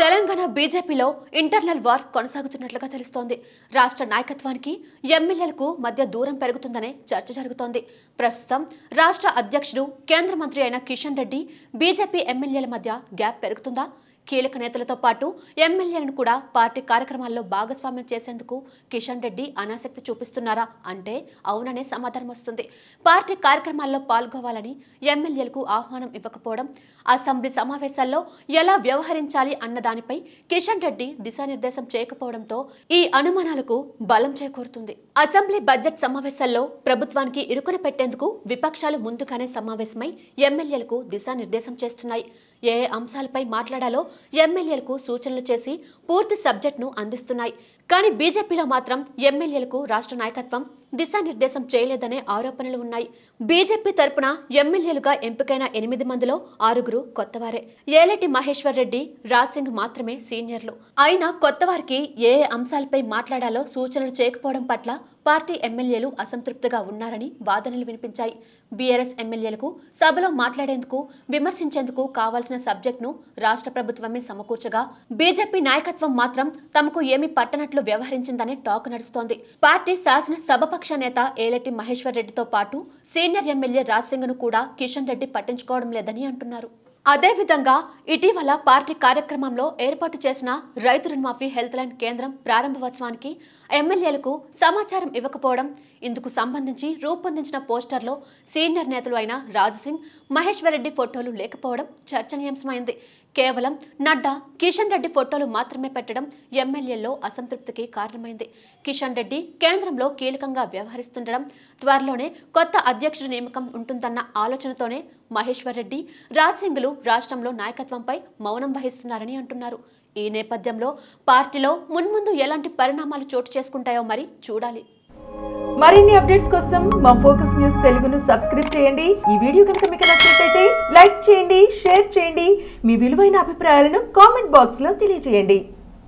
తెలంగాణ బీజేపీలో internal war కొనసాగుతున్నట్లుగా తెలుస్తోంది. రాష్ట్ర నాయకత్వానికి ఎమ్మెల్యేలకు మధ్య దూరం పెరుగుతుందనే చర్చ జరుగుతోంది. ప్రస్తుతం రాష్ట్ర అధ్యక్షుడు కేంద్ర మంత్రి అయిన కిషన్ రెడ్డి బీజేపీ ఎమ్మెల్యేల మధ్య గ్యాప్ పెరుగుతుందా? కీలక నేతలతో పాటు ఎమ్మెల్యేలను కూడా పార్టీ కార్యక్రమాల్లో భాగస్వామ్యం చేసేందుకు కిషన్ రెడ్డి అనాసక్తి చూపిస్తున్నారా అంటే అవుననే సమాధానం వస్తుంది. పార్టీ కార్యక్రమాల్లో పాల్గొవాలని ఎమ్మెల్యేలకు ఆహ్వానం ఇవ్వకపోవడం, అసెంబ్లీ సమావేశాల్లో ఎలా వ్యవహరించాలి అన్న దానిపై కిషన్ రెడ్డి దిశానిర్దేశం చేయకపోవడంతో ఈ అనుమానాలకు బలం చేకూరుతుంది. అసెంబ్లీ బడ్జెట్ సమావేశాల్లో ప్రభుత్వానికి ఇరుకున పెట్టేందుకు విపక్షాలు ముందుగానే సమావేశమై ఎమ్మెల్యేలకు దిశానిర్దేశం చేస్తున్నాయి. ఏ అంశాలపై మాట్లాడాలో ఎమ్మెల్యేలకు సూచనలు చేసి పూర్తి సబ్జెక్టును అందిస్తున్నాయి. కానీ బీజేపీలో మాత్రం ఎమ్మెల్యేలకు రాష్ట్ర నాయకత్వం దిశానిర్దేశం చేయలేదనే ఆరోపణలు ఉన్నాయి. బీజేపీ తరపున ఎమ్మెల్యేలుగా ఎంపికైన 8 మందిలో 6 కొత్తవారే. ఏలేటి మహేశ్వర్ రెడ్డి, రాజ్ సింగ్ మాత్రమే సీనియర్లు. అయినా కొత్తవారికి ఏ అంశాలపై మాట్లాడాలో సూచనలు చేయకపోవడం పట్ల పార్టీ ఎమ్మెల్యేలు అసంతృప్తిగా ఉన్నారని వాదనలు వినిపించాయి. బీఆర్ఎస్ ఎమ్మెల్యేలకు సభలో మాట్లాడేందుకు, విమర్శించేందుకు కావాల్సిన సబ్జెక్టును రాష్ట్ర ప్రభుత్వమే సమకూర్చగా బీజేపీ నాయకత్వం మాత్రం తమకు ఏమీ పట్టనట్లు వ్యవహరించిందనే టాక్ నడుస్తోంది. పార్టీ శాసన సభపక్ష నేత ఏలేటి మహేశ్వర్ రెడ్డితో పాటు సీనియర్ ఎమ్మెల్యే రాజ్ సింగ్ ను కూడా కిషన్ రెడ్డి పట్టించుకోవడం లేదని అంటున్నారు. అదేవిధంగా ఇటీవల పార్టీ కార్యక్రమంలో ఏర్పాటు చేసిన రైతు రుణమాఫీ హెల్త్ లైన్ కేంద్రం ప్రారంభోత్సవానికి ఎమ్మెల్యేలకు సమాచారం ఇవ్వకపోవడం, ఇందుకు సంబంధించి రూపొందించిన పోస్టర్లో సీనియర్ నేతలు అయిన రాజ్ సింగ్, మహేశ్వర్ రెడ్డి ఫోటోలు లేకపోవడం చర్చనీయాంశమైంది. కేవలం నడ్డా, కిషన్ రెడ్డి ఫోటోలు మాత్రమే పెట్టడం ఎమ్మెల్యేల్లో అసంతృప్తికి కారణమైంది. కిషన్ రెడ్డి కేంద్రంలో కీలకంగా వ్యవహరిస్తుండడం, త్వరలోనే కొత్త అధ్యక్షుడి నియామకం ఉంటుందన్న ఆలోచనతోనే మహేశ్వర్ రెడ్డి, రాజ్ సింగ్లు రాష్ట్రంలో నాయకత్వంపై మౌనం వహిస్తున్నారని అంటున్నారు. ఈ నేపథ్యంలో పార్టీలో మున్ముందు ఎలాంటి పరిణామాలు చోటు చేసుకుంటాయో మరి చూడాలి. మరిన్ని అప్డేట్స్ కోసం మా ఫోకస్ న్యూస్ తెలుగును సబ్స్క్రైబ్ చేయండి. ఈ వీడియో కనుక మీకు నచ్చినట్లయితే లైక్ చేయండి, షేర్ చేయండి. మీ విలువైన అభిప్రాయాలను కామెంట్ బాక్స్ లో తెలియజేయండి.